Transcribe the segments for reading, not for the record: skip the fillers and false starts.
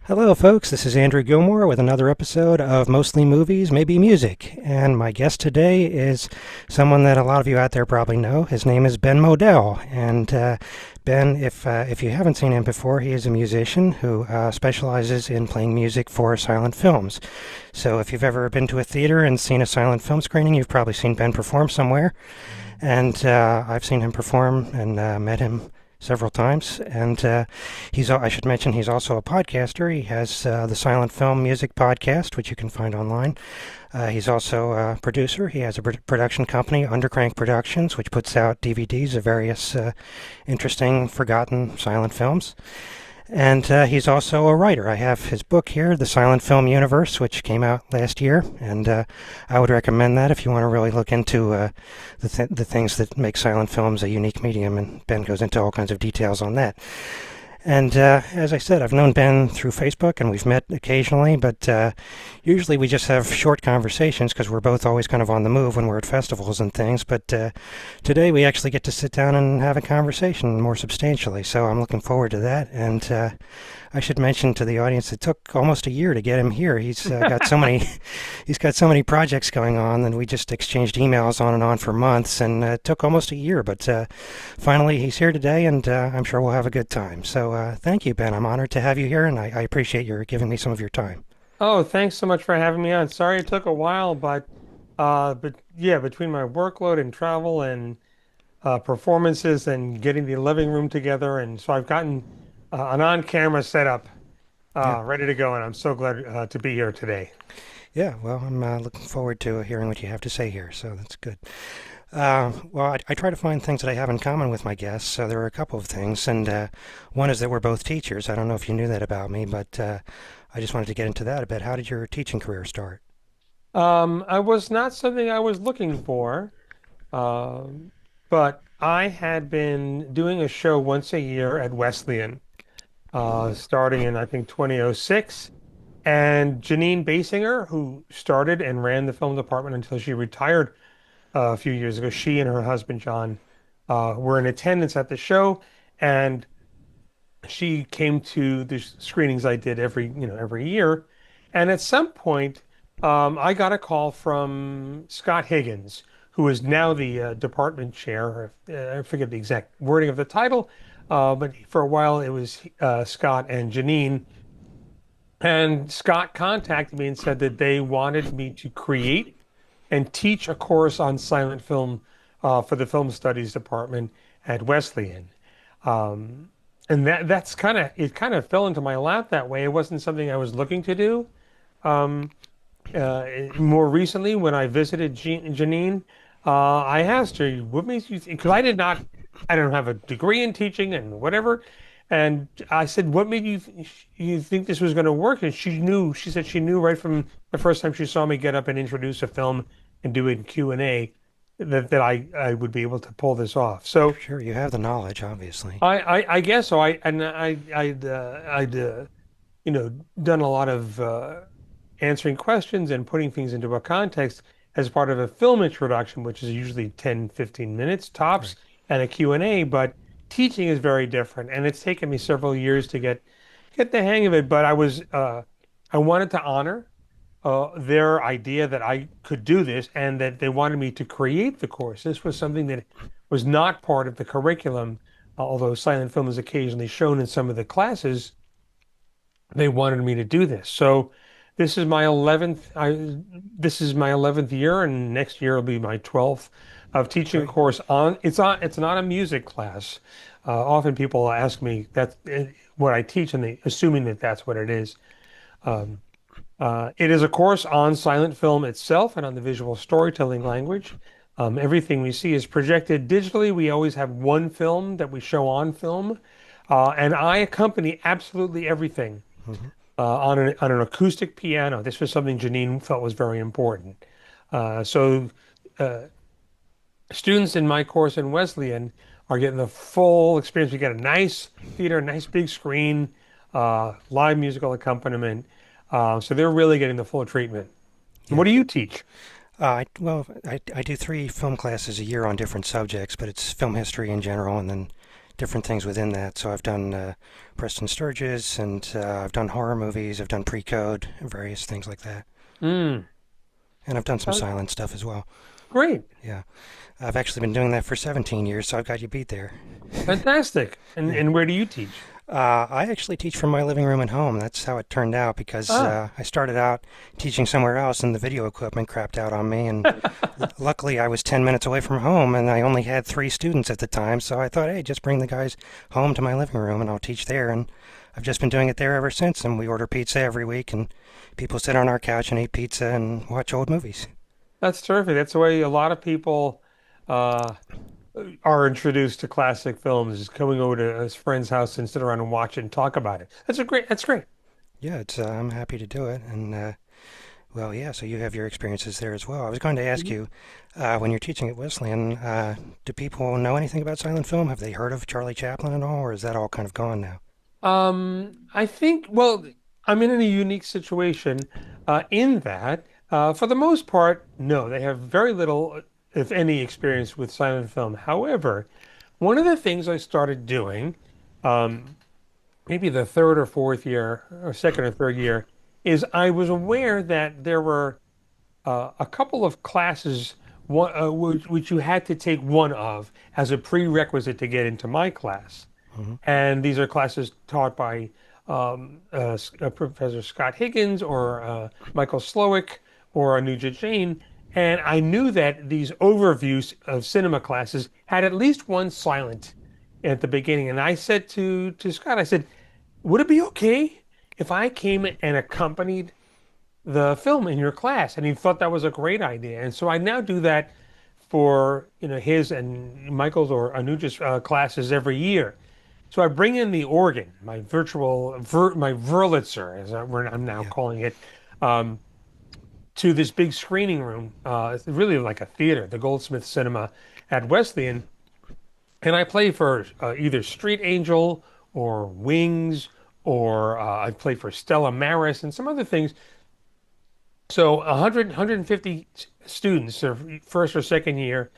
Hello, folks. This is Andrew Gilmore with another episode of Mostly Movies, Maybe Music. And my guest today is someone that a lot of you out there probably know. His name is Ben Modell. And Ben, if you haven't seen him before, he is a musician who specializes in playing music for silent films. So if you've ever been to a theater and seen a silent film screening, you've probably seen Ben perform somewhere. And I've seen him perform and met him several times. And I should mention, he's also a podcaster. He has the Silent Film Music Podcast, which you can find online. He's also a producer. He has a production company, Undercrank Productions, which puts out DVDs of various interesting, forgotten silent films. And he's also a writer. I have his book here, The Silent Film Universe, which came out last year. And I would recommend that if you want to really look into the things that make silent films a unique medium. And Ben goes into all kinds of details on that. And as I said, I've known Ben through Facebook, and we've met occasionally, but usually we just have short conversations because we're both always kind of on the move when we're at festivals and things. But today we actually get to sit down and have a conversation more substantially, so I'm looking forward to that. And I should mention to the audience, it took almost a year to get him here. He's got so many, he's got so many projects going on, and we just exchanged emails on and on for months, and it took almost a year. But finally, he's here today, and I'm sure we'll have a good time. So thank you, Ben. I'm honored to have you here, and I appreciate your giving me some of your time. Oh, thanks so much for having me on. Sorry it took a while, but yeah, between my workload and travel and performances and getting the living room together, and so I've gotten an on-camera setup Yeah, ready to go, and I'm so glad to be here today. yeah. Well, I'm looking forward to hearing what you have to say here. So that's good. Well, I try to find things that I have in common with my guests. So there are a couple of things, and one is that we're both teachers. I don't know if you knew that about me, but I just wanted to get into that a bit. How did your teaching career start? I was not something I was looking for, um, but I had been doing a show once a year at Wesleyan, starting in I think 2006. And Janine Basinger, who started and ran the film department until she retired a few years ago, she and her husband John were in attendance at the show, and she came to the screenings I did every year. And at some point, I got a call from Scott Higgins, who is now the department chair. I forget the exact wording of the title, but for a while it was Scott and Janine. And Scott contacted me and said that they wanted me to create and teach a course on silent film for the film studies department at Wesleyan. Um, and that's kind of fell into my lap that way. It wasn't something I was looking to do. Um, More recently, when I visited Janine, I asked her, "What makes you think?" Because I don't have a degree in teaching and whatever. And I said, "What made you think this was going to work?" And she knew. She said she knew right from the first time she saw me get up and introduce a film and do it in Q&A that I would be able to pull this off. So Sure, you have the knowledge, obviously. I guess so. I'd done a lot of answering questions and putting things into a context as part of a film introduction, which is usually 10, 15 minutes tops, Right. and a Q&A. But teaching is very different, and it's taken me several years to get the hang of it. But I wanted to honor their idea that I could do this and that they wanted me to create the course. This was something that was not part of the curriculum, although silent film is occasionally shown in some of the classes. They wanted me to do this. So this is my 11th year, and next year will be my 12th of teaching a Great. course it's not a music class. Often people ask me that's what I teach, and they assuming that that's what it is. Um, it is a course on silent film itself and on the visual storytelling language. Everything we see is projected digitally. We always have one film that we show on film, and I accompany absolutely everything Hmm. on an acoustic piano. This was something Janine felt was very important. So uh, students in my course in Wesleyan are getting the full experience. We get a nice theater, nice big screen, live musical accompaniment. So they're really getting the full treatment. Yeah. What do you teach? I do three film classes a year on different subjects, but it's film history in general, and then different things within that. So I've done Preston Sturges, and I've done horror movies. I've done pre-code, various things like that, Mm. and I've done some Uh, silent stuff as well. Great. Yeah, I've actually been doing that for 17 years, so I've got you beat there. Fantastic. Yeah. And where do you teach? I actually teach from my living room at home. That's how it turned out because Ah. I started out teaching somewhere else and the video equipment crapped out on me. And luckily, I was 10 minutes away from home and I only had 3 students at the time. So I thought, hey, just bring the guys home to my living room and I'll teach there. And I've just been doing it there ever since. And we order pizza every week and people sit on our couch and eat pizza and watch old movies. That's terrific. That's the way a lot of people uh, are introduced to classic films, is coming over to his friend's house and sit around and watch it and talk about it. That's great. Yeah, I'm happy to do it. And well, yeah, so you have your experiences there as well. I was going to ask you, when you're teaching at Wesleyan, do people know anything about silent film? Have they heard of Charlie Chaplin at all, or is that all kind of gone now? I think, well, I'm in a unique situation in that, for the most part, no, they have very little, if any, experience with silent film. However, one of the things I started doing, um, maybe the third or fourth year, or second or third year, is I was aware that there were a couple of classes which you had to take one of as a prerequisite to get into my class. Hmm. And these are classes taught by Professor Scott Higgins or Michael Slowick or Anuja Jain. And I knew that these overviews of cinema classes had at least one silent at the beginning. And I said to Scott, I said, would it be okay if I came and accompanied the film in your class? And he thought that was a great idea. And so I now do that for, his and Michael's or Anuja's classes every year. So I bring in the organ, my my Wurlitzer, I'm now Yeah, calling it, um, to this big screening room. It's really like a theater, the Goldsmith Cinema at Wesleyan. And I play for either Street Angel or Wings, or I play for Stella Maris and some other things. So 150 students, their first or second year,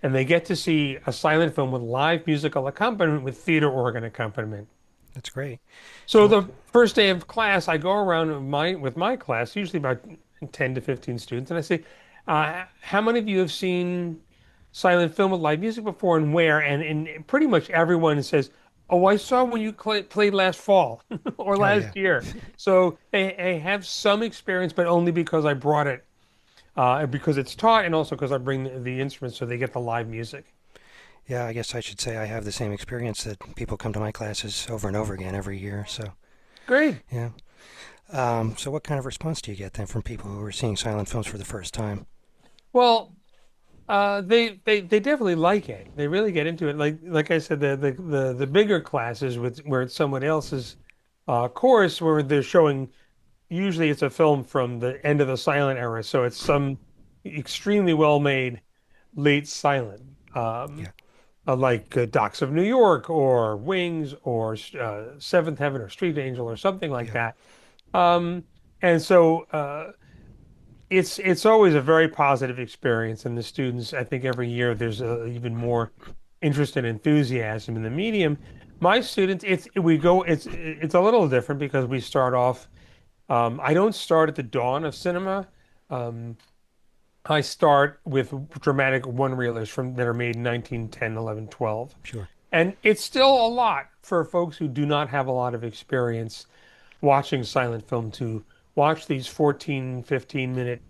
and they get to see a silent film with live musical accompaniment with theater organ accompaniment. that's great. So So, the first day of class, I go around with my class, usually about 10 to 15 students, and I say, how many of you have seen silent film with live music before and where? And pretty much everyone says, oh, I saw when you played last fall or oh yeah, last year. So they have some experience, but only because I brought it, because it's taught, and also because I bring the instruments so they get the live music. yeah. I guess I should say I have the same experience that people come to my classes over and over again every year. So, Great. yeah. So what kind of response do you get then from people who are seeing silent films for the first time? Well, they definitely like it. They really get into it. Like I said, the bigger classes where it's someone else's course where they're showing. Usually, it's a film from the end of the silent era, so it's some extremely well made late silent, Yeah, like Docks of New York or Wings or Seventh Heaven or Street Angel or something like yeah, that. Um, and so it's always a very positive experience, and the students, I think every year there's even more interest and enthusiasm in the medium. My students, it's a little different because we start off. I don't start at the dawn of cinema. Um, I start with dramatic one-reelers from that are made in 1910, 11, 12. sure. And it's still a lot for folks who do not have a lot of experience watching silent film to watch these 14, 15-minute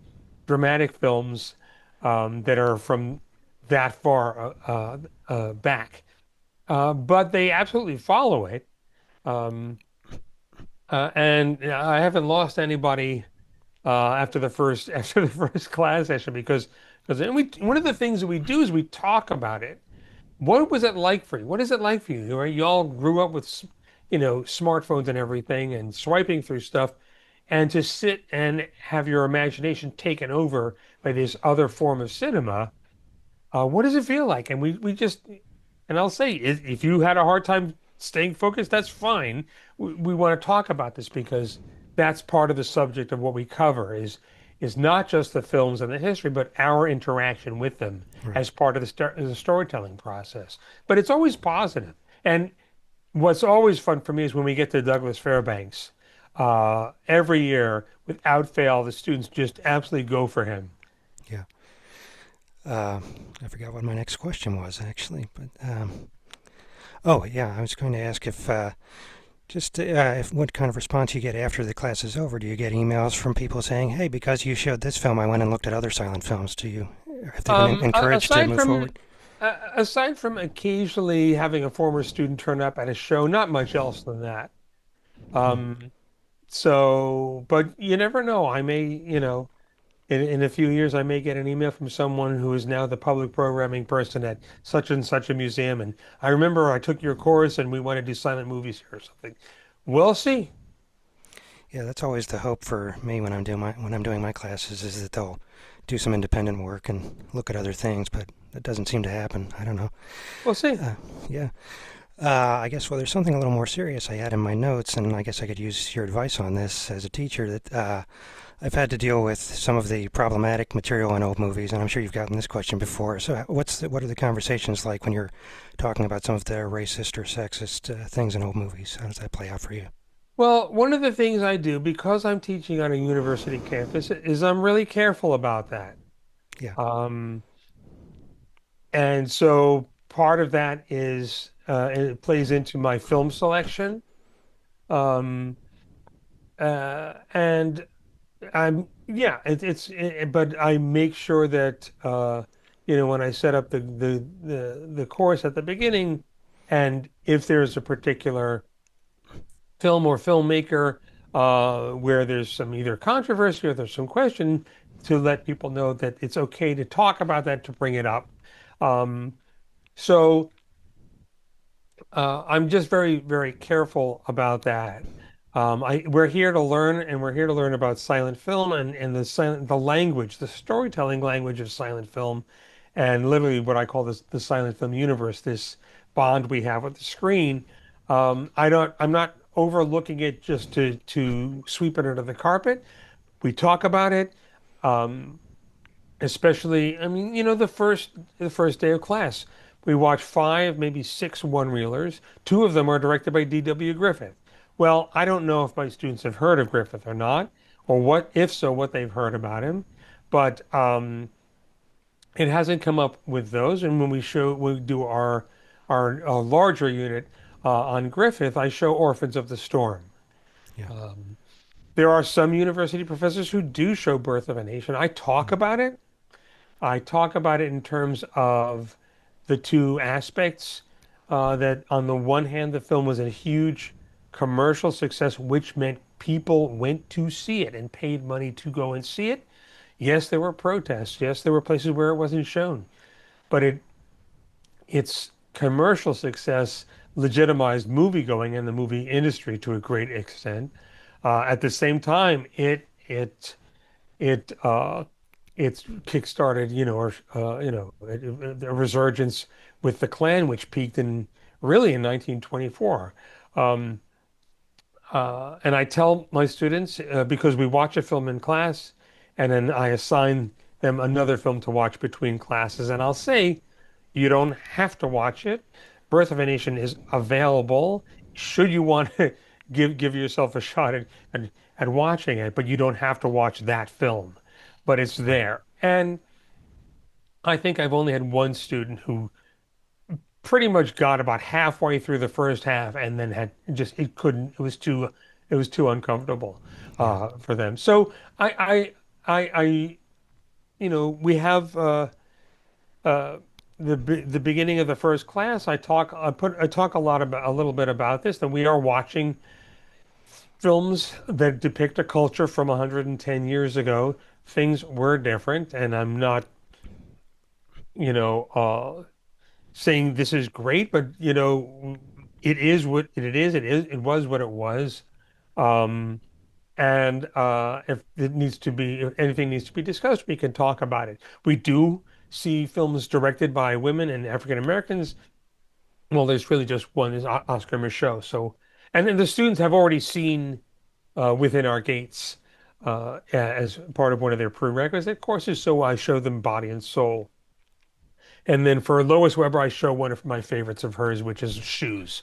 dramatic films that are from that far back. But they absolutely follow it. Um, and I haven't lost anybody after the first after the first class session because then one of the things that we do is we talk about it. What was it like for you? What is it like for you? You all grew up with smartphones and everything and swiping through stuff, and to sit and have your imagination taken over by this other form of cinema. What does it feel like? And we just, and I'll say, if you had a hard time staying focused, that's fine. We want to talk about this because that's part of the subject of what we cover is not just the films and the history, but our interaction with them Right. as part of the storytelling process. But it's always positive. And what's always fun for me is when we get to Douglas Fairbanks. Every year, without fail, the students just absolutely go for him. Yeah. Uh, I forgot what my next question was actually, but oh yeah, I was going to ask if what kind of response you get after the class is over. Do you get emails from people saying, "Hey, because you showed this film, I went and looked at other silent films." Have they been encouraged to Aside move from forward? aside from occasionally having a former student turn up at a show, not much else than that. Hmm. Um, but you never know. I may, in a few years, I may get an email from someone who is now the public programming person at such and such a museum. And I remember I took your course and we want to do silent movies here or something. We'll see. Yeah, that's always the hope for me when I'm doing my classes is that they'll do some independent work and look at other things, but that doesn't seem to happen. I don't know. We'll see. Yeah. I guess, well, there's something a little more serious I had in my notes, and I guess I could use your advice on this as a teacher. That I've had to deal with some of the problematic material in old movies, and I'm sure you've gotten this question before. So, what are the conversations like when you're talking about some of the racist or sexist things in old movies? How does that play out for you? Well, one of the things I do because I'm teaching on a university campus is I'm really careful about that. Yeah, Um, and so part of that is it plays into my film selection. Um, and I'm yeah, but I make sure that when I set up the course at the beginning, and if there's a particular film or filmmaker where there's some either controversy or there's some question, to let people know that it's okay to talk about that, to bring it up. Um, so I'm just very, very careful about that. We're here to learn, and we're here to learn about silent film and the language, the storytelling language of silent film, and literally what I call the silent film universe, this bond we have with the screen. I'm not overlooking it just to sweep it under the carpet. We talk about it. Um, Especially, I mean, the first day of class, we watch five, maybe six one-reelers. Two of them are directed by D.W. Griffith. Well, I don't know if my students have heard of Griffith or not, or what, if so, what they've heard about him. But it hasn't come up with those. And when we do our larger unit on Griffith, I show Orphans of the Storm. yeah, Um, there are some university professors who do show Birth of a Nation. I talk about it in terms of the two aspects. That on the one hand, the film was a huge commercial success, which meant people went to see it and paid money to go and see it. Yes, there were protests. Yes, there were places where it wasn't shown, but its commercial success legitimized movie going and the movie industry to a great extent. At the same time, it it's kickstarted, a resurgence with the Klan, which peaked in 1924. Um, and I tell my students because we watch a film in class, and then I assign them another film to watch between classes, and I'll say, you don't have to watch it. Birth of a Nation is available. Should you want to give yourself a shot at watching it, but you don't have to watch that film. But it's right. there. And I think I've only had one student who pretty much got about halfway through the first half and then had just it was too uncomfortable Yeah, for them. So I we have uh, the beginning of the first class. I talk a little bit about this, that we are watching films that depict a culture from 110 years ago. Things were different, and I'm not, you know, saying this is great, but it is what it is. It was what it was. Um, and if it needs to be, if anything needs to be discussed, we can talk about it. We do see films directed by women and African Americans. Well, there's really just one, is Oscar Micheaux. So, and then the students have already seen Within Our Gates as part of one of their prerequisite courses. So I show them Body and Soul. And then for Lois Weber, I show one of my favorites of hers, which is Shoes.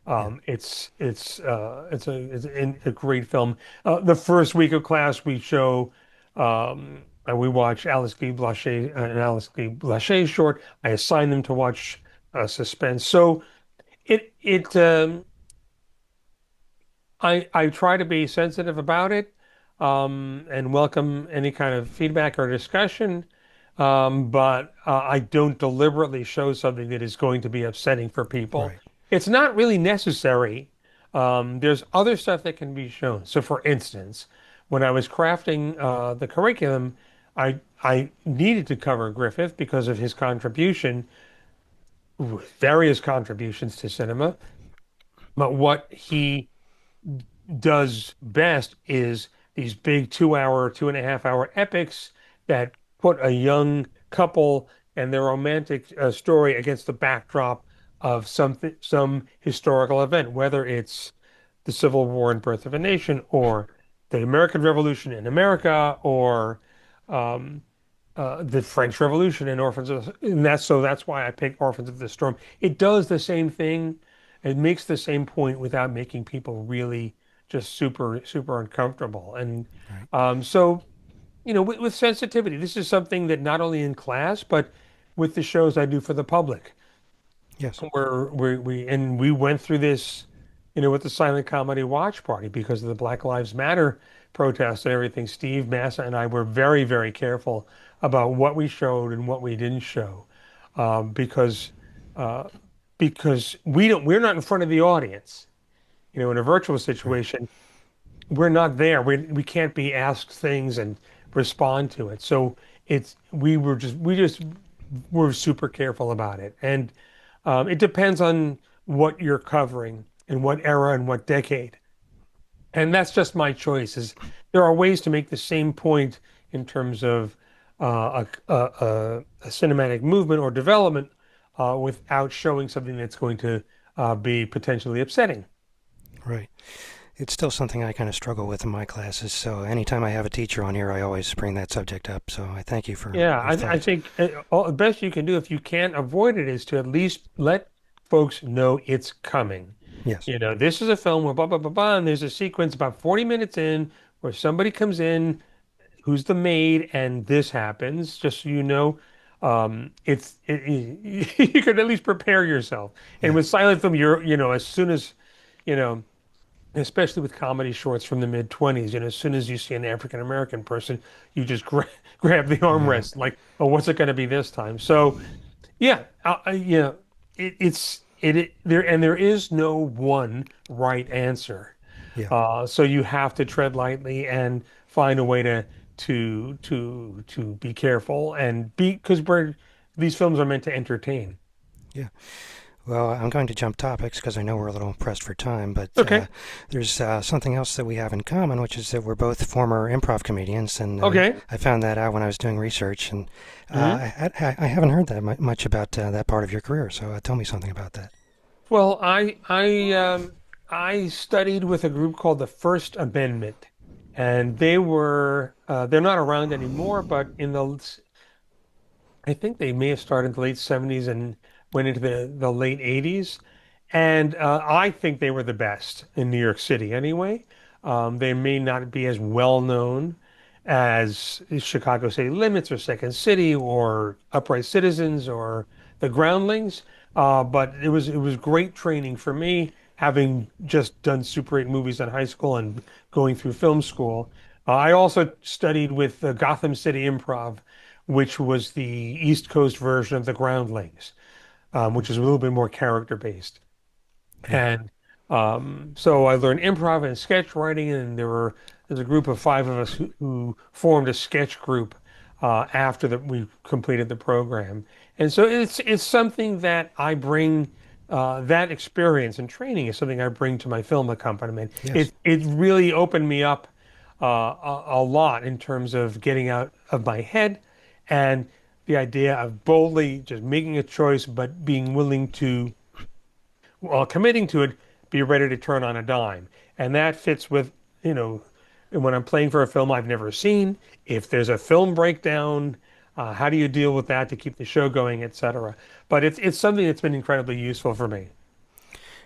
Yeah. It's a great film. The first week of class, we show and we watch Alice Guy Blaché and Alice Guy Blaché short. I assign them to watch Suspense. So it I try to be sensitive about it, and welcome any kind of feedback or discussion. But I don't deliberately show something that is going to be upsetting for people. Right. It's not really necessary. There's other stuff that can be shown. So, for instance, when I was crafting the curriculum, I needed to cover Griffith because of his contribution, various contributions to cinema. But what he does best is these big 2 hour, 2.5 hour epics that put a young couple and their romantic story against the backdrop of some historical event, whether it's the Civil War and Birth of a Nation, or the American Revolution in America, or um, the French Revolution and and that's why I picked Orphans of the Storm. It does the same thing. It makes the same point without making people really just super uncomfortable. And Right. so, with sensitivity, this is something that not only in class, but with the shows I do for the public, Yes. where we went through this, with the silent comedy watch party because of the Black Lives Matter protests and everything. Steve Massa and I were very, very careful about what we showed and what we didn't show, because uh, we're not in front of the audience. In a virtual Right. situation, we're not there. We can't be asked things and respond to it. So we just were super careful about it. And it depends on what you're covering and what era and what decade. And that's just my choice. Is there are ways to make the same point in terms of a cinematic movement or development without showing something that's going to be potentially upsetting. Right. It's still something I kind of struggle with in my classes. So anytime I have a teacher on here, I always bring that subject up. So I thank you for Yeah, your I thoughts. think the best you can do if you can't avoid it is to at least let folks know it's coming. Yes. This is a film where blah blah blah blah, and there's a sequence about 40 minutes in where somebody comes in who's the maid, and this happens. Just so you know, you could at least prepare yourself. And Yeah. with silent film, as soon as you know. Especially with comedy shorts from the mid 20s, as soon as you see an African American person, you just grab the Right. armrest, like, oh, what's it going to be this time? So, yeah, there is no one right answer. Yeah. So you have to tread lightly and find a way to be careful and be because these films are meant to entertain. Yeah. Well, I'm going to jump topics because I know we're a little pressed for time, but Okay. there's something else that we have in common, which is that we're both former improv comedians, and Okay. I found that out when I was doing research, and Mhm. I haven't heard that much about that part of your career. So tell me something about that. Well, I studied with a group called the First Amendment, and they're not around anymore, but I think they may have started in the late 70s and went into the late 80s. And I think they were the best in New York City anyway. They may not be as well known as Chicago City Limits or Second City or Upright Citizens or the Groundlings. But it was great training for me, having just done Super 8 movies in high school and going through film school. I also studied with the Gotham City Improv, which was the East Coast version of the Groundlings, which is a little bit more character based. Yeah. And so I learned improv and sketch writing, and there's a group of five of us who formed a sketch group after that we completed the program. And so it's something that I bring. That experience and training is something I bring to my film accompaniment. Yes. It really opened me up a lot in terms of getting out of my head and the idea of boldly just making a choice, but being willing to, while committing to it, be ready to turn on a dime. And that fits with, when I'm playing for a film I've never seen, if there's a film breakdown, How do you deal with that to keep the show going, etc. But it's something that's been incredibly useful for me.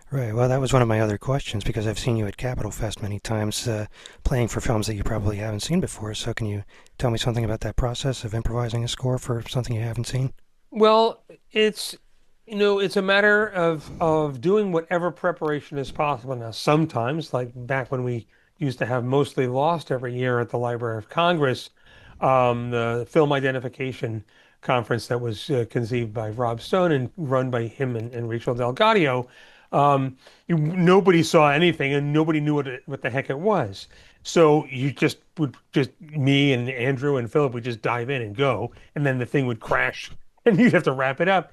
Right. Well, that was one of my other questions because I've seen you at Capitol Fest many times playing for films that you probably haven't seen before. So, can you tell me something about that process of improvising a score for something you haven't seen? Well, it's it's a matter of doing whatever preparation is possible. Now, sometimes, like back when we used to have Mostly Lost every year at the Library of Congress, the film identification conference that was conceived by Rob Stone and run by him and Rachel Delgadio, nobody saw anything and nobody knew what the heck it was. So you just me and Andrew and Philip would just dive in and go, and then the thing would crash and you'd have to wrap it up.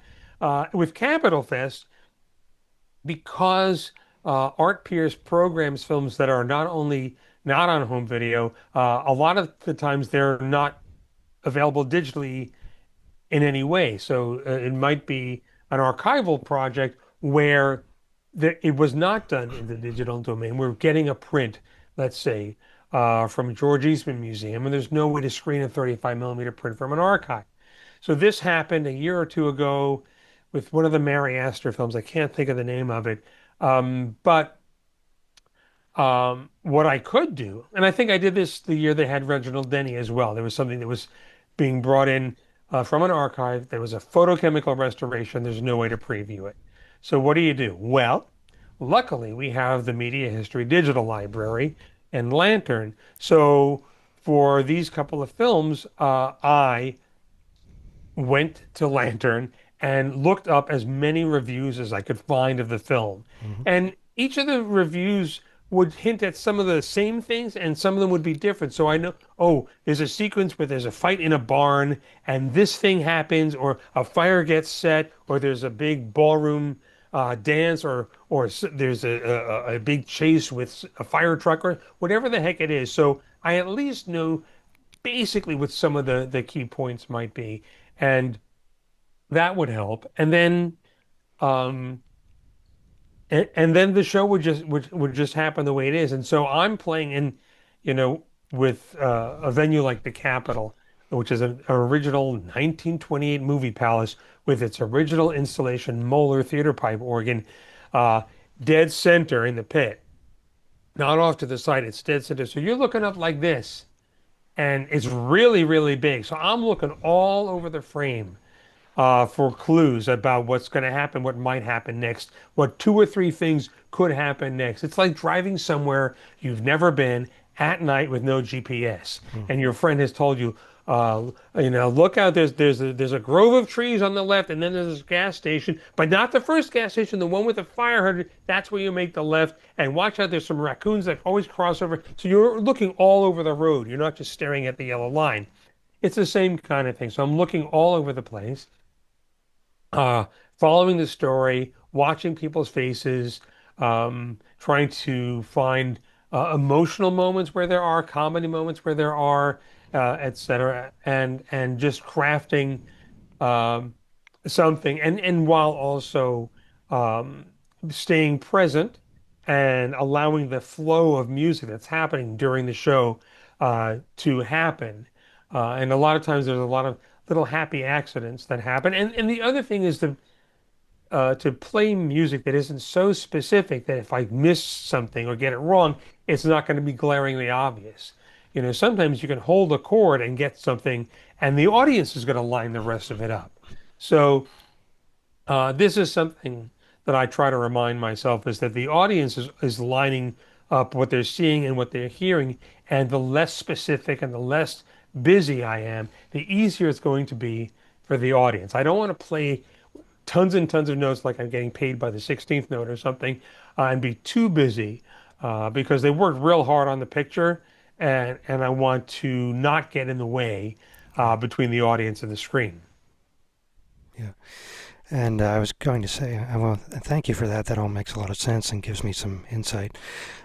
With Capital Fest, because Art Pierce programs films that are not only not on home video, a lot of the times they're not available digitally in any way. So it might be an archival project where it was not done in the digital domain. We're getting a print, let's say, from George Eastman Museum, and there's no way to screen a 35 millimeter print from an archive. So this happened a year or two ago with one of the Mary Astor films. I can't think of the name of it. But what I could do, and I think I did this the year they had Reginald Denny as well. There was something that was being brought in from an archive. There was a photochemical restoration. There's no way to preview it. So what do you do? Well, luckily we have the Media History Digital Library and Lantern. So for these couple of films, I went to Lantern and looked up as many reviews as I could find of the film. Hmm. And each of the reviews would hint at some of the same things and some of them would be different. So I know, oh, there's a sequence where there's a fight in a barn and this thing happens, or a fire gets set, or there's a big ballroom dance, or there's a big chase with a fire truck, or whatever the heck it is. So I at least know basically what some of the key points might be. And that would help. Um, and then the show would just happen the way it is. And so I'm playing in, with a venue like the Capitol, which is an original 1928 movie palace with its original installation Moeller theater pipe organ, uh, dead center in the pit, not off to the side. It's dead center. So you're looking up like this, and it's really, really big. So I'm looking all over the frame for clues about what's going to happen, what might happen next, what two or three things could happen next. It's like driving somewhere you've never been at night with no GPS, and your friend has told you, look out. There's a grove of trees on the left, and then there's a gas station, but not the first gas station, the one with the fire hydrant. That's where you make the left, and watch out. There's some raccoons that always cross over. So you're looking all over the road. You're not just staring at the yellow line. It's the same kind of thing. So I'm looking all over the place, uh, following the story, watching people's faces, trying to find emotional moments where there are, comedy moments where there are, et cetera, and just crafting um, something, and while also um, staying present and allowing the flow of music that's happening during the show to happen. And a lot of times there's a lot of little happy accidents that happen. And the other thing is to play music that isn't so specific that if I miss something or get it wrong, it's not going to be glaringly obvious. Sometimes you can hold a chord and get something, and the audience is going to line the rest of it up. So this is something that I try to remind myself is that the audience is lining up what they're seeing and what they're hearing, and the less specific and the less busy I am, the easier it's going to be for the audience. I don't want to play tons and tons of notes like I'm getting paid by the 16th note or something, and be too busy because they worked real hard on the picture, and I want to not get in the way between the audience and the screen. Yeah. And I was going to say, well, thank you for that. That all makes a lot of sense and gives me some insight.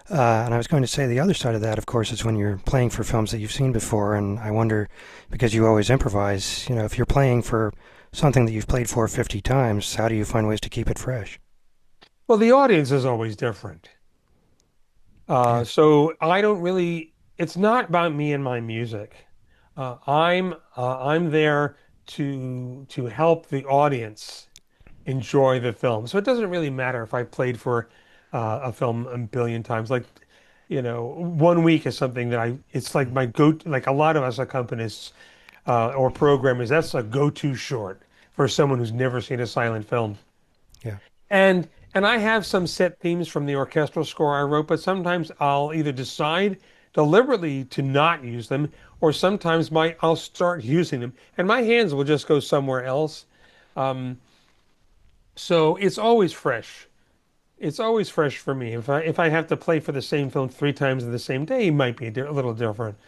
And I was going to say the other side of that, of course, is when you're playing for films that you've seen before. And I wonder, because you always improvise, if you're playing for something that you've played for 50 times, how do you find ways to keep it fresh? Well, the audience is always different. Yeah. So I don't really, it's not about me and my music. I'm there to help the audience enjoy the film. So it doesn't really matter if I played for a film a billion times. Like, 1 week is something that it's like my go, like a lot of us accompanists or programmers, that's a go-to short for someone who's never seen a silent film. Yeah. And I have some set themes from the orchestral score I wrote, but sometimes I'll either decide deliberately to not use them, or sometimes I'll start using them, and my hands will just go somewhere else. Um, so it's always fresh. It's always fresh for me. If I have to play for the same film 3 times in the same day, it might be a little different.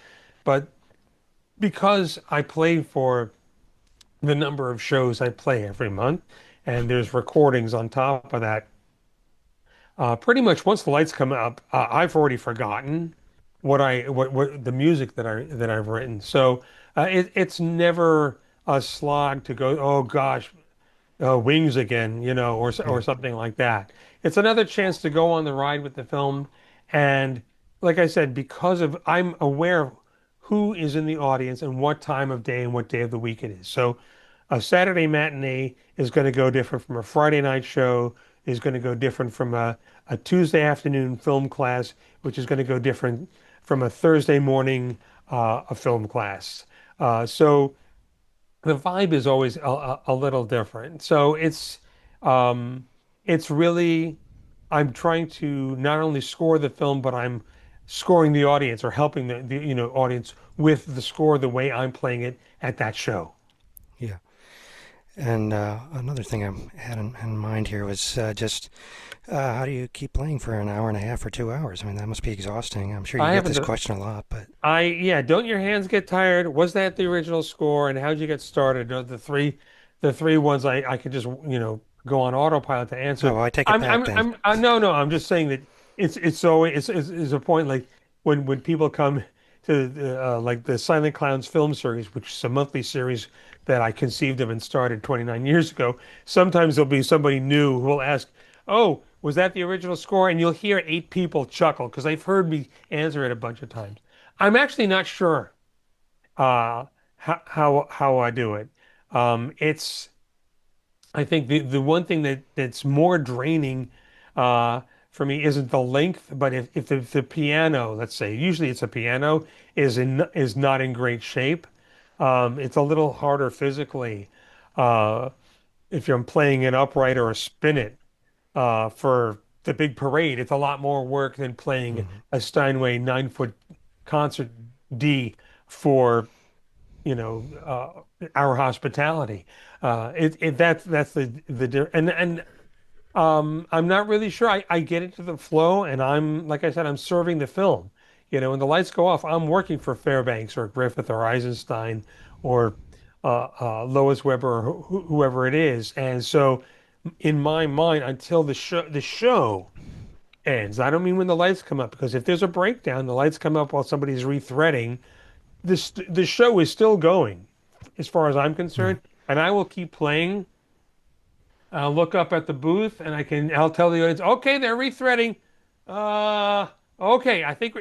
But because I play for the number of shows I play every month, and there's recordings on top of that. Pretty much once the lights come up, I've already forgotten what the music that I've written. So it's never a slog to go, oh gosh, Wings again, or Yeah. something like that. It's another chance to go on the ride with the film, and like I said, because of I'm aware of who is in the audience and what time of day and what day of the week it is. So a Saturday matinee is going to go different from a Friday night show, is going to go different from a Tuesday afternoon film class, which is going to go different from a Thursday morning a film class. So the vibe is always a little different. So it's really I'm trying to not only score the film, but I'm scoring the audience or helping the audience with the score the way I'm playing it at that show. Yeah. And another thing I had in mind here was just how do you keep playing for an hour and a half or 2 hours? I mean, that must be exhausting. I'm sure you I get haven't this done, question a lot, but yeah, don't your hands get tired? Was that the original score? And how'd you get started? The three ones I could just, go on autopilot to answer. oh, I take it back then. No, no, I'm just saying that it's so it's a point like when people come to like the Silent Clowns film series, which is a monthly series that I conceived of and started 29 years ago. Sometimes there'll be somebody new who will ask, "Oh, was that the original score?" And you'll hear 8 people chuckle because they've heard me answer it a bunch of times. I'm actually not sure how I do it. It's I think the one thing that's more draining uh, for me isn't the length, but if the piano, let's say, usually it's a piano, is not in great shape, it's a little harder physically if you're playing it upright or a spinet for the big parade. It's a lot more work than playing Hmm. a Steinway 9 foot concert D for our hospitality. That's and I'm not really sure. I get into the flow, and I'm like I said, I'm serving the film. When the lights go off, I'm working for Fairbanks or Griffith or Eisenstein or Lois Weber or whoever it is. And so, in my mind, until the show ends, I don't mean when the lights come up, because if there's a breakdown, the lights come up while somebody's rethreading, the show is still going as far as I'm Right. concerned, and I will keep playing. I'll look up at the booth and I'll tell the audience, okay, they're rethreading. Uh, okay, I think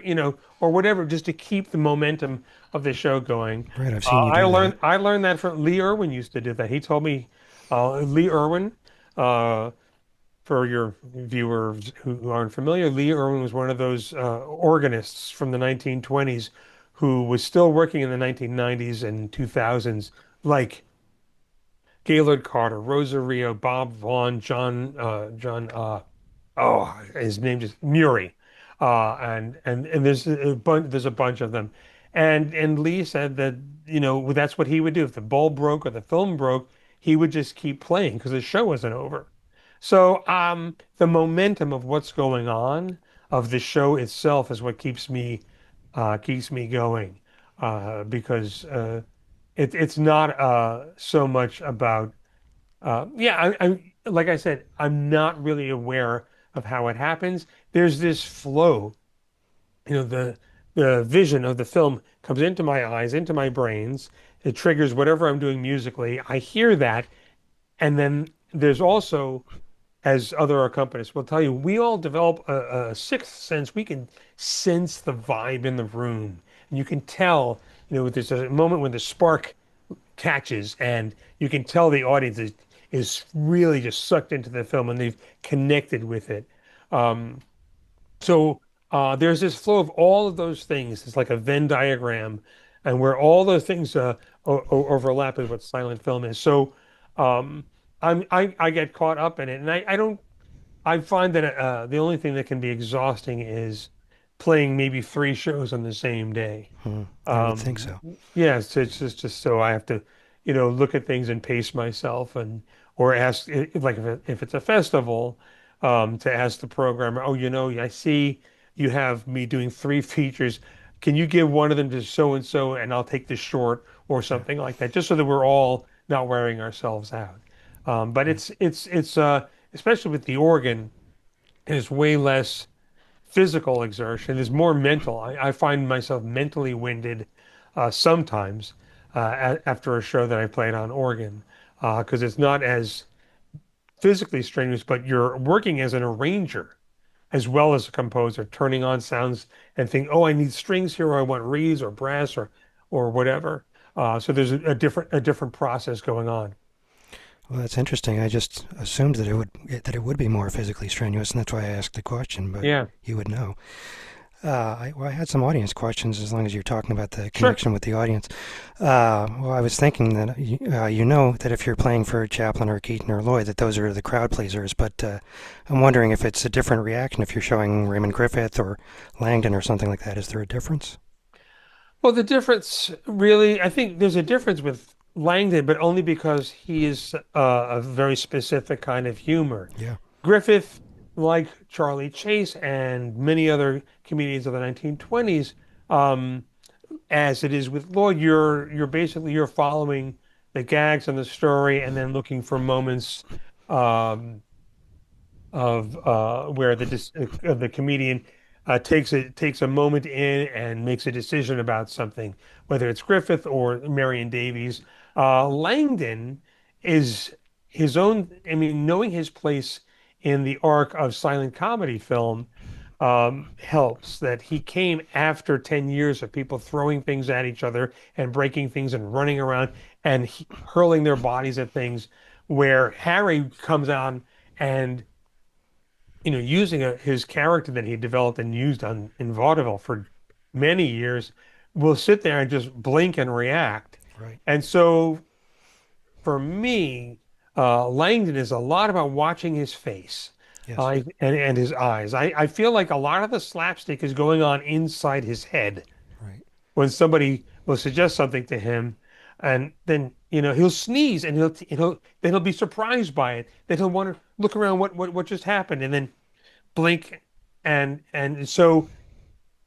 or whatever, just to keep the momentum of the show going. Right. I've seen you I do that. learned I learned that from Lee Irwin used to do that. He told me, Lee Irwin, uh, for your viewers who aren't familiar, Lee Irwin was one of those organists from the 1920s who was still working in the 1990s and 2000s, like Gaylord Carter, Rosario, Bob Vaughn, oh, his name just Murray, and there's a bunch of them, and Lee said that that's what he would do if the bulb broke or the film broke, he would just keep playing because the show wasn't over. So the momentum of what's going on of the show itself is what keeps me going because it's not so much about yeah, I like I said, I'm not really aware of how it happens. There's this flow, the vision of the film comes into my eyes, into my brains. It triggers whatever I'm doing musically. I hear that, and then there's also, as other accompanists will tell you, we all develop a sixth sense. We can sense the vibe in the room, and you can tell, there's a moment when the spark catches, and you can tell the audience is really just sucked into the film and they've connected with it. Um, so there's this flow of all of those things. It's like a Venn diagram, and where all those things overlap is what silent film is. So um, I get caught up in it, and I don't. I find that the only thing that can be exhausting is playing maybe three shows on the same day. Hmm, I would think Um, so. yeah, it's just so I have to, look at things and pace myself and or ask like if it's a festival, to ask the programmer, oh, I see you have me doing three features. Can you give one of them to so and so, and I'll take the short or Yeah, something like that, just so that we're all not wearing ourselves out. But right. it's especially with the organ, it's way less physical exertion is more mental. I find myself mentally winded sometimes after a show that I played on organ because it's not as physically strenuous, but you're working as an arranger as well as a composer, turning on sounds and think, oh, I need strings here, or I want reeds or brass or whatever. So there's a different process going on. Well, that's interesting. I just assumed that it would be more physically strenuous, and that's why I asked the question. But Yeah, you would know. I had some audience questions as long as you're talking about the sure. connection with the audience. Well, I was thinking that you know that if you're playing for Chaplin or Keaton or Lloyd, that those are the crowd pleasers. But I'm wondering if it's a different reaction if you're showing Raymond Griffith or Langdon or something like that. Is there a difference? Well, the difference really, I think there's a difference with Langdon, but only because he is a very specific kind of humor. Yeah. Griffith, like Charlie Chase and many other comedians of the 1920s, um, as it is with Lloyd, you're basically you're following the gags and the story, and then looking for moments um, of where the comedian takes a moment in and makes a decision about something, whether it's Griffith or Marion Davies. Langdon is his own. I mean, knowing his place in the arc of silent comedy film helps. That he came after 10 years of people throwing things at each other and breaking things and running around and hurling their bodies at things, where Harry comes on and using his character that he developed and used on in vaudeville for many years, will sit there and just blink and react. Right. And so for me, Langdon is a lot about watching his face Yes. and his eyes. I feel like a lot of the slapstick is going on inside his head Right. when somebody will suggest something to him, and then he'll sneeze and he'll be surprised by it. Then he'll want to look around what just happened, and then blink, and so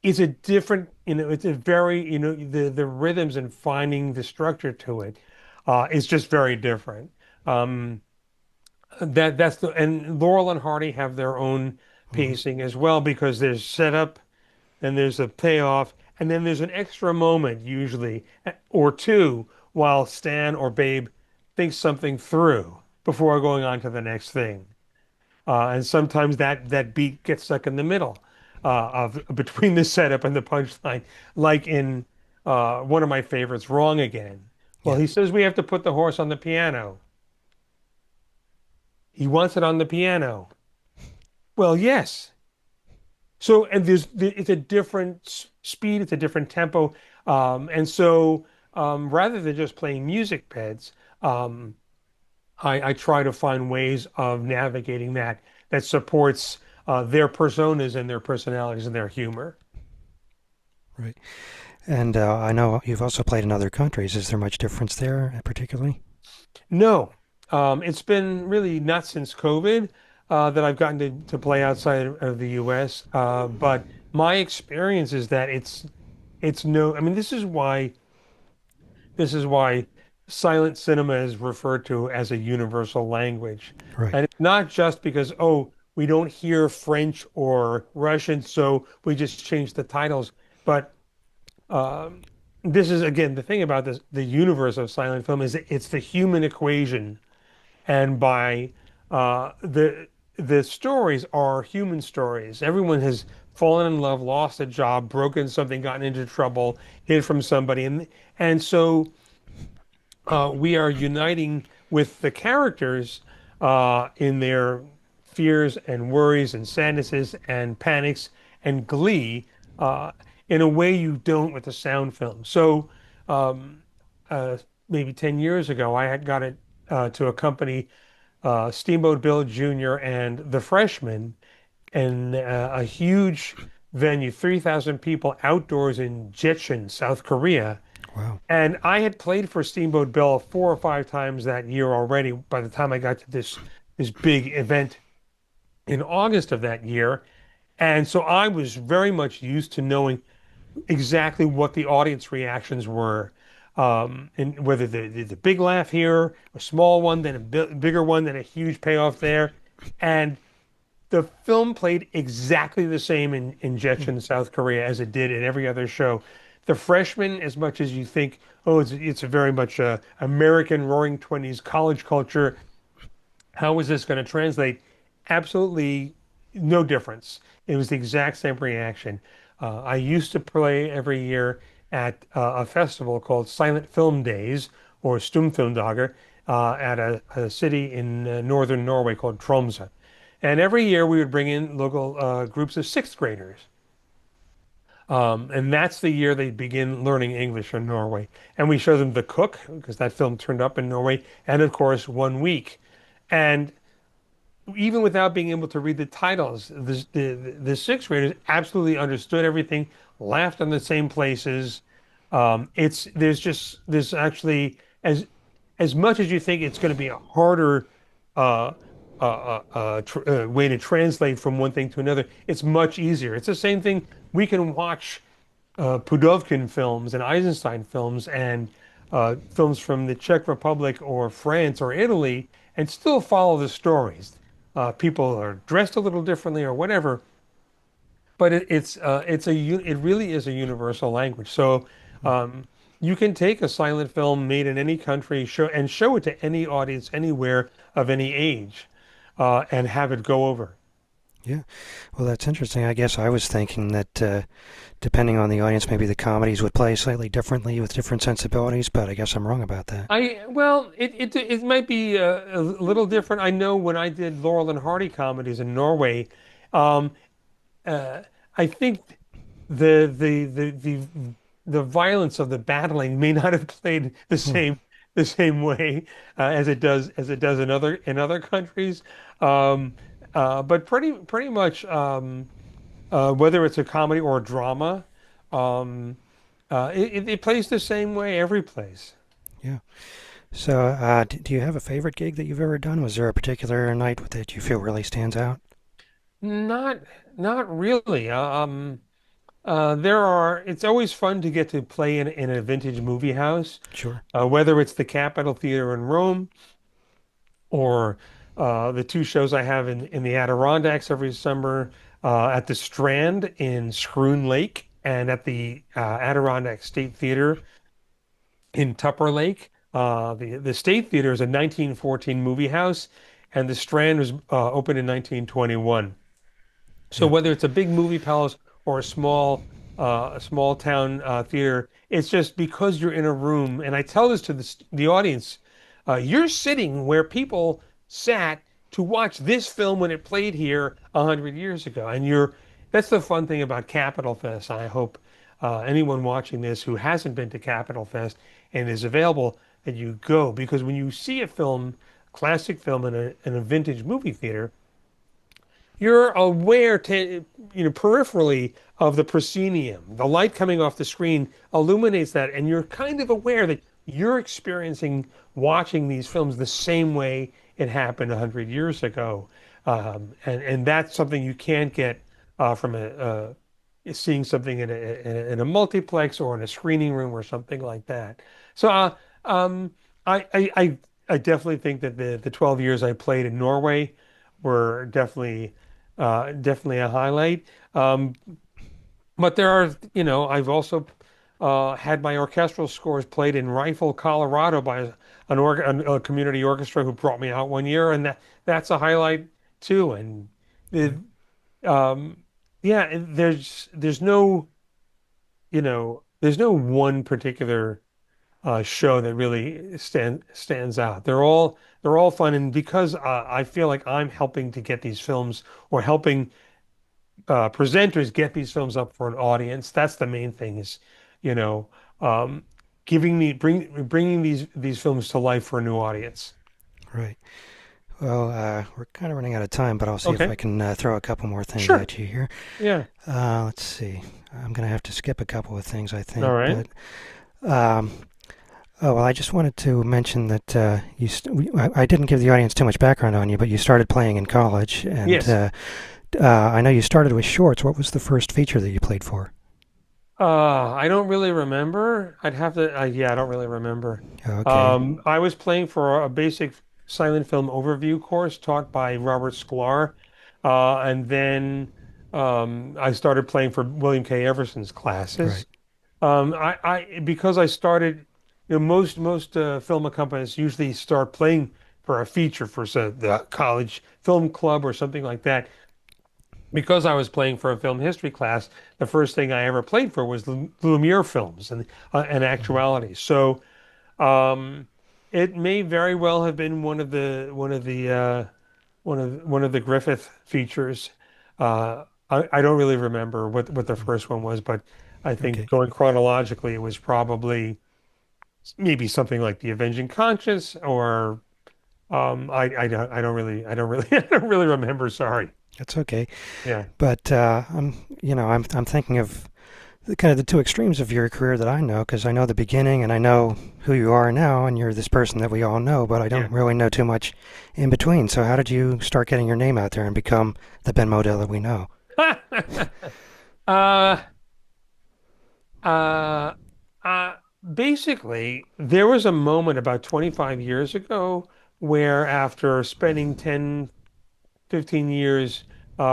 it's a different, it's a very, the rhythms and finding the structure to it is just very different. Um, that's the and Laurel and Hardy have their own Hmm. pacing as well, because there's setup, then there's a payoff, and then there's an extra moment usually or two while Stan or Babe thinks something through before going on to the next thing. And sometimes that beat gets stuck in the middle of between the setup and the punchline, like in one of my favorites, Wrong Again. Well, Yeah. he says we have to put the horse on the piano. He wants it on the piano. Well, yes. So, and it's a different speed, it's a different tempo. And so rather than just playing music beds, um, I try to find ways of navigating that supports their personas and their personalities and their humor. Right. And I know you've also played in other countries. Is there much difference there, particularly? No, it's been really not since COVID that I've gotten to play outside of the US. But my experience is that it's no, I mean, this is why silent cinema is referred to as a universal language. Right. And it's not just because, oh, we don't hear French or Russian, so we just change the titles. But um, this is, again, the thing about this, the universe of silent film is it's the human equation. And by the stories are human stories. Everyone has fallen in love, lost a job, broken something, gotten into trouble, hid from somebody. And so we are uniting with the characters in their fears and worries and sadnesses and panics and glee uh, in a way you don't with the sound film. So um, maybe 10 years ago, I had got it to accompany Steamboat Bill Jr. and the Freshmen in a huge venue, 3,000 people outdoors in Jecheon, South Korea. Wow. And I had played for Steamboat Bill 4 or 5 times that year already by the time I got to this big event in August of that year. And so I was very much used to knowing exactly what the audience reactions were. And whether the big laugh here, a small one, then a bigger one, then a huge payoff there. And the film played exactly the same in Jecheon, South Korea, as it did in every other show. The Freshman, as much as you think, oh, it's a very much American Roaring Twenties college culture. How is this going to translate? Absolutely no difference. It was the exact same reaction. I used to play every year at a festival called Silent Film Days or Stumfilmdager at a city in northern Norway called Tromsø. And every year we would bring in local groups of sixth graders. And that's the year they begin learning English in Norway. And we show them The Cook, because that film turned up in Norway, and of course, 1 week. And even without being able to read the titles, the sixth graders absolutely understood everything, laughed in the same places. There's actually as much as you think it's going to be a harder uh, way to translate from one thing to another, it's much easier. It's the same thing. We can watch Pudovkin films and Eisenstein films and films from the Czech Republic or France or Italy and still follow the stories. People are dressed a little differently or whatever, but it really is a universal language. So um, you can take a silent film made in any country show it to any audience anywhere of any age and have it go over. Yeah. Well, that's interesting. I guess I was thinking that depending on the audience, maybe the comedies would play slightly differently with different sensibilities, but I guess I'm wrong about that. Well, it might be a little different. I know when I did Laurel and Hardy comedies in Norway, um, uh, I think the the the the the violence of the battling may not have played Hmm. the same way as it does in other countries. Um, but pretty much whether it's a comedy or a drama, um, it plays the same way every place. Yeah. So, do you have a favorite gig that you've ever done? Was there a particular night that you feel really stands out? Not not really. It's always fun to get to play in a vintage movie house, Sure. whether it's the Capitol Theater in Rome or the two shows I have in the Adirondacks every summer at the Strand in Schroon Lake and at the Adirondack State Theater in Tupper Lake. The State Theater is a 1914 movie house, and the Strand was opened in 1921. So Yeah. whether it's a big movie palace or a small town theater, it's just because you're in a room. And I tell this to the audience, you're sitting where people sat to watch this film when it played here 100 years ago. And that's the fun thing about Capitol Fest. I hope anyone watching this who hasn't been to Capitol Fest and is available that you go because when you see a film, classic film in a vintage movie theater you're aware peripherally of the proscenium. The light coming off the screen illuminates that, and you're kind of aware that you're experiencing watching these films the same way it happened 100 years ago. And that's something you can't get from seeing something in a multiplex or in a screening room or something like that. So um, I definitely think that the 12 years I played in Norway were definitely a highlight. But there are, I've also had my orchestral scores played in Rifle, Colorado by a community orchestra who brought me out 1 year, and that's a highlight too. And Yeah. the, um, yeah, there's no one particular. show that really stands out. They're all fun, and because I feel like I'm helping to get these films or helping presenters get these films up for an audience. That's the main thing is, you know, um, bringing these films to life for a new audience. Right. Well, we're kind of running out of time, but I'll see if I Okay, can throw a couple more things sure. at you here. Yeah. Let's see. I'm going to have to skip a couple of things, I All think. right. But oh well, I just wanted to mention that I didn't give the audience too much background on you, but you started playing in college, and Yes. I know you started with shorts. What was the first feature that you played for? I don't really remember. I'd have to, yeah, I don't really remember. Okay, I was playing for a basic silent film overview course taught by Robert Sklar. And then I started playing for William K. Everson's right. classes. Because I started, most film accompanists usually start playing for a feature for the college film club or something like that. Because I was playing for a film history class, the first thing I ever played for was Lumiere films and Mhm. actuality. So um, it may very well have been one of the Griffith features. I don't really remember what the first one was, but I think Okay, going chronologically, it was probably maybe something like The Avenging Conscience, or I don't really I don't really remember. Sorry. that's okay. Yeah. But I'm thinking of kind of the two extremes of your career that I know, because I know the beginning and I know who you are now, and you're this person that we all know, but I Yeah. don't really know too much in between. So how did you start getting your name out there and become the Ben Model that we know? Uh, uh, uh, Basically, there was a moment about 25 years ago where after spending 10, 15 years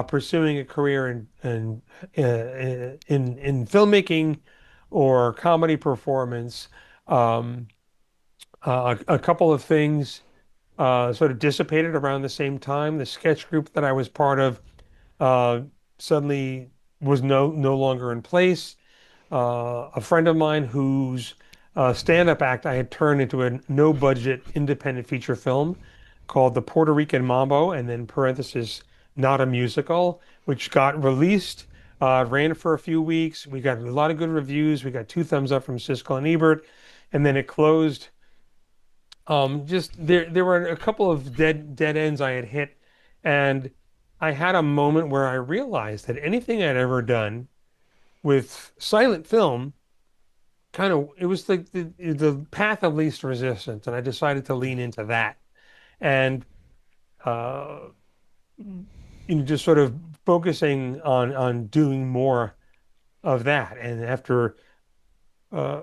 pursuing a career in filmmaking or comedy performance, um, a couple of things sort of dissipated around the same time. The sketch group that I was part of uh, suddenly was no longer in place. A friend of mine whose stand-up act I had turned into a no-budget independent feature film called The Puerto Rican Mambo, and then parenthesis, not a musical, which got released, ran for a few weeks. We got a lot of good reviews. We got two thumbs up from Siskel and Ebert, and then it closed. Just there were a couple of dead ends I had hit, and I had a moment where I realized that anything I'd ever done with silent film kind of it was the path of least resistance, and I decided to lean into that and uh, just sort of focusing on doing more of that. And after uh,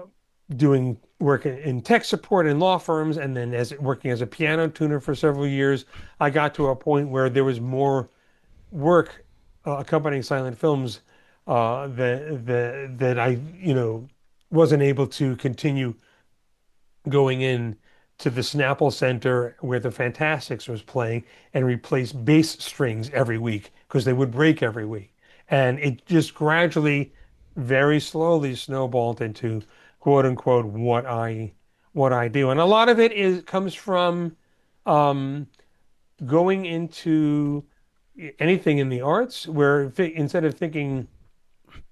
doing work in tech support in law firms, and then as working as a piano tuner for several years, I got to a point where there was more work accompanying silent films that I wasn't able to continue going in to the Snapple Center where the Fantastics was playing and replace bass strings every week because they would break every week. And it just gradually, very slowly snowballed into quote unquote what I do. And a lot of it is comes from um, going into anything in the arts where instead of thinking,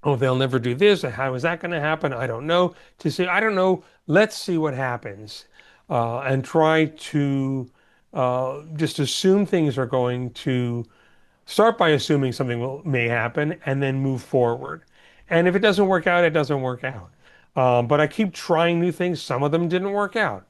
oh, they'll never do this. How is that going to happen? I don't know. To say, I don't know. Let's see what happens, and try to just assume things are going to start by assuming something may happen, and then move forward. And if it doesn't work out, it doesn't work out. But I keep trying new things. Some of them didn't work out.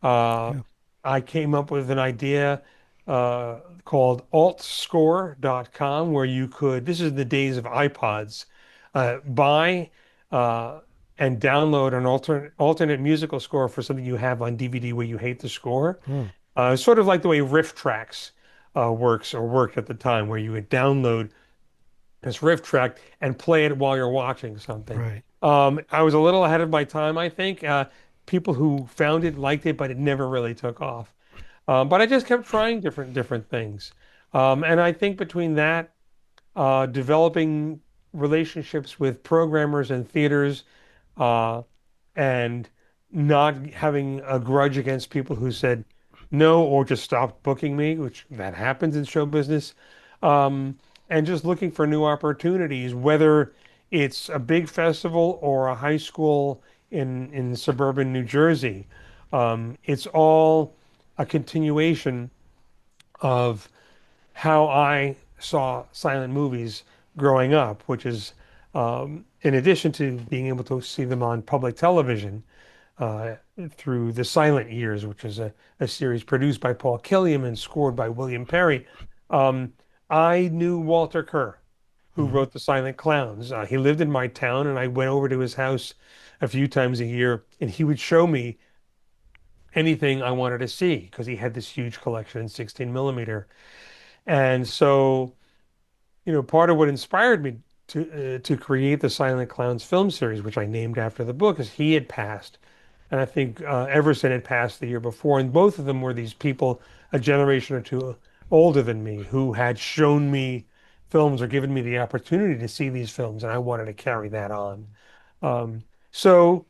Uh, Yeah. I came up with an idea called altscore.com where you could, this is the days of iPods, buy uh, and download an alternate musical score for something you have on DVD where you hate the score. Hmm. Sort of like the way Riff Tracks works or worked at the time, where you would download this riff track and play it while you're watching something. Right. I was a little ahead of my time, I think. People who found it liked it, but it never really took off. But I just kept trying different things. And I think between that, developing relationships with programmers and theaters, uh, and not having a grudge against people who said no or just stopped booking me, which that happens in show business, um, and just looking for new opportunities, whether it's a big festival or a high school in suburban New Jersey. It's all a continuation of how I saw silent movies growing up, which is in addition to being able to see them on public television uh, through The Silent Years, which is a series produced by Paul Killiam and scored by William Perry. Um, I knew Walter Kerr, who Hmm. wrote The Silent Clowns. He lived in my town, and I went over to his house a few times a year, and he would show me anything I wanted to see because he had this huge collection in 16 millimeter. And so, part of what inspired me to create the Silent Clowns film series, which I named after the book, is he had passed. And I think Everson had passed the year before. And both of them were these people a generation or two older than me who had shown me films or given me the opportunity to see these films. And I wanted to carry that on. Um, so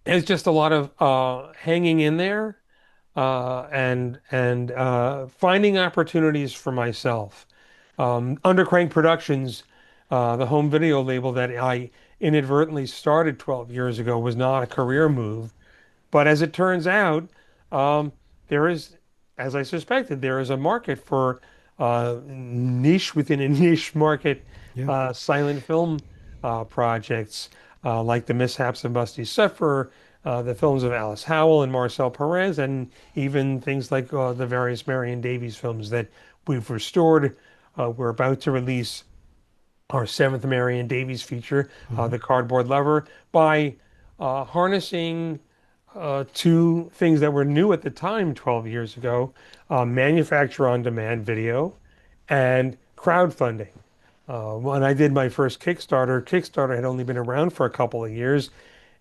it's just a lot of hanging in there and finding opportunities for myself. Undercrank Productions, the home video label that I inadvertently started 12 years ago, was not a career move. But as it turns out, um, there is, as I suspected, there is a market for niche within a niche market Yeah. silent film projects like The Mishaps of Musty Zephyr, the films of Alice Howell and Marcel Perez, and even things like the various Marion Davies films that we've restored. We're about to release our seventh Marion Davies feature, Hmm. The Cardboard Lover, by harnessing two things that were new at the time 12 years ago, manufacture on demand video and crowdfunding. When I did my first Kickstarter had only been around for a couple of years,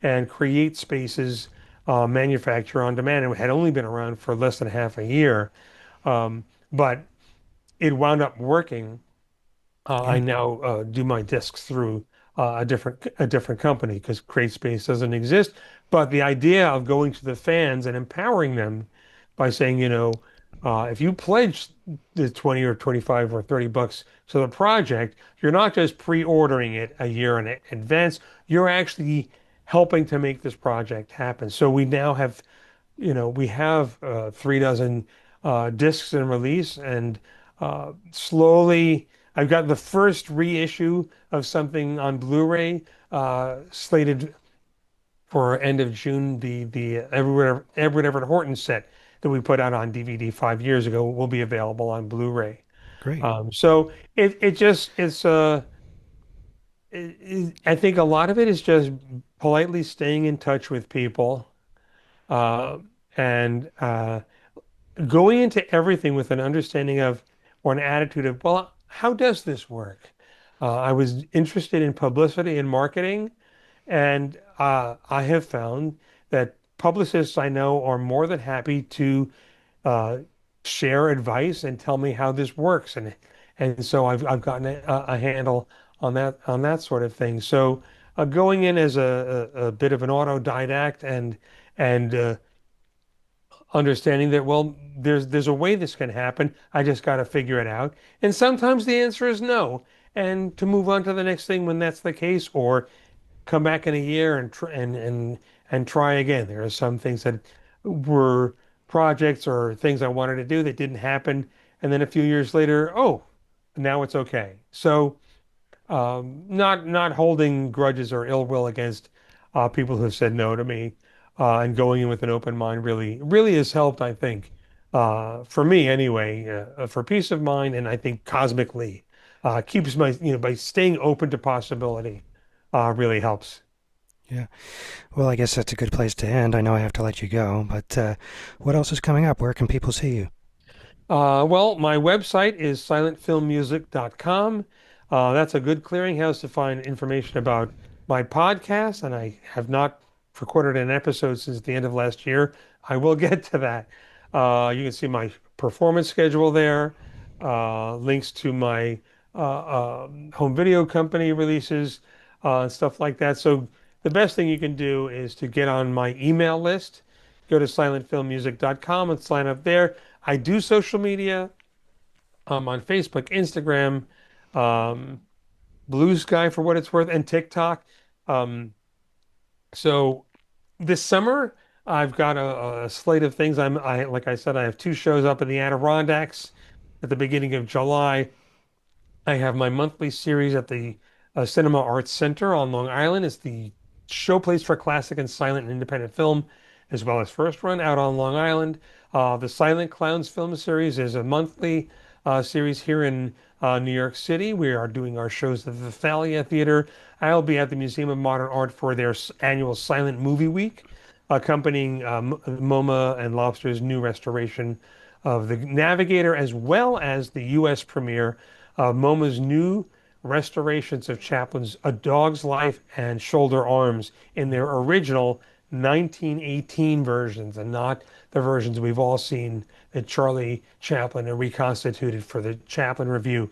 and Create Spaces manufacture on demand and had only been around for less than half a year. But it wound up working. I Yeah. now do my discs through a different company because CreateSpace doesn't exist. But the idea of going to the fans and empowering them by saying, if you pledge the 20 or 25 or 30 bucks to the project, you're not just pre-ordering it a year in advance, you're actually helping to make this project happen. So we have 3 dozen discs in release, and slowly I've got the first reissue of something on Blu-ray slated for end of June. The Edward Everett Horton set that we put out on DVD 5 years ago will be available on Blu-ray. Great. So I think a lot of it is just politely staying in touch with people uh, and going into everything with an understanding of or an attitude of, well, how does this work? I was interested in publicity and marketing, and I have found that publicists I know are more than happy to uh, share advice and tell me how this works, and so I've gotten a handle on that sort of thing. So going in as a bit of an autodidact and understanding that, well, there's a way this can happen. I just got to figure it out. And sometimes the answer is no, and to move on to the next thing when that's the case, or come back in a year and try again. There are some things that were projects or things I wanted to do that didn't happen, and then a few years later, oh, now it's okay. So not holding grudges or ill will against people who have said no to me, and going in with an open mind really has helped, I think, for me anyway, for peace of mind, and I think cosmically keeps by staying open to possibility, really helps. Yeah. Well, I guess that's a good place to end. I know I have to let you go, but what else is coming up? Where can people see you? Well, my website is silentfilmmusic.com. That's a good clearinghouse to find information about my podcast, and I have not recorded an episode since the end of last year. I will get to that. You can see my performance schedule there, links to my home video company releases, and stuff like that. So the best thing you can do is to get on my email list. Go to silentfilmmusic.com and sign up there. I do social media on Facebook, Instagram, um, Blue Sky for what it's worth, and TikTok. Um, so this summer, I've got a slate of things. Like I said, I have two shows up in the Adirondacks at the beginning of July. I have my monthly series at the Cinema Arts Center on Long Island. It's the showplace for classic and silent and independent film, as well as First Run out on Long Island. The Silent Clowns film series is a monthly series here in New York City. We are doing our shows at the Thalia Theater. I'll be at the Museum of Modern Art for their annual Silent Movie Week, accompanying MoMA and Lobster's new restoration of The Navigator, as well as the U.S. premiere MoMA's new restorations of Chaplin's A Dog's Life and Shoulder Arms in their original 1918 versions, and not the versions we've all seen that Charlie Chaplin reconstituted for the Chaplin Review.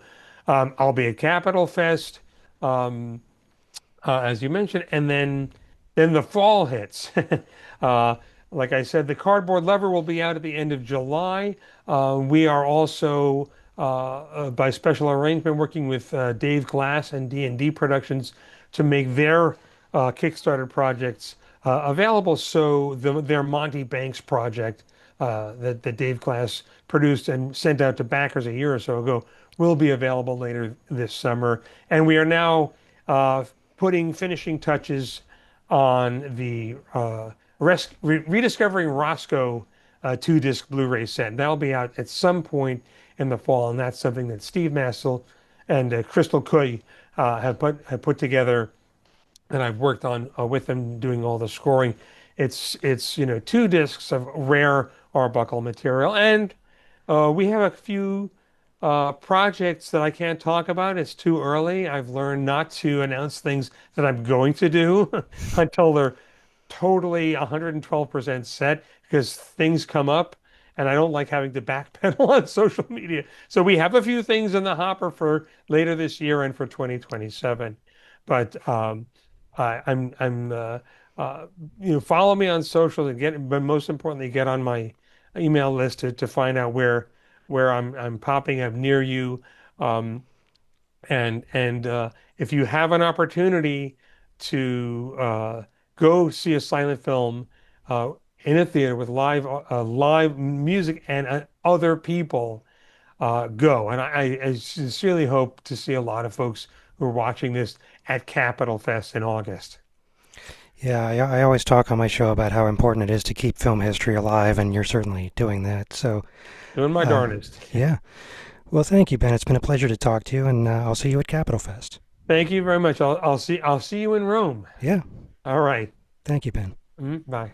I'll be at Capitol Fest. Um, as you mentioned, and then the fall hits. Uh, like I said, the Cardboard Lover will be out at the end of July. We are also by special arrangement working with Dave Glass and D&D Productions to make their Kickstarter projects available. So their Monty Banks project that Dave Glass produced and sent out to backers a year or so ago will be available later this summer. And we are now uh, putting finishing touches on the Rediscovering Roscoe two-disc Blu-ray set. And that'll be out at some point in the fall, and that's something that Steve Massel and Crystal Cuy have put together, and I've worked on with them doing all the scoring. It's two discs of rare Arbuckle material, and we have a few projects that I can't talk about. It's too early. I've learned not to announce things that I'm going to do until they're totally 112% set, because things come up and I don't like having to backpedal on social media. So we have a few things in the hopper for later this year and for 2027. But I'm uh, follow me on social and but most importantly, get on my email list to find out where I'm popping up near you. Um, and if you have an opportunity to go see a silent film in a theater with live music and other people, go. And I sincerely hope to see a lot of folks who are watching this at Capitol Fest in August. Yeah, I always talk on my show about how important it is to keep film history alive, and you're certainly doing that. So, Doing my uh, darndest. yeah. Well, thank you, Ben. It's been a pleasure to talk to you, and I'll see you at Capitol Fest. Thank you very much. I'll see you in Rome. Yeah, All right. thank you, Ben. Bye.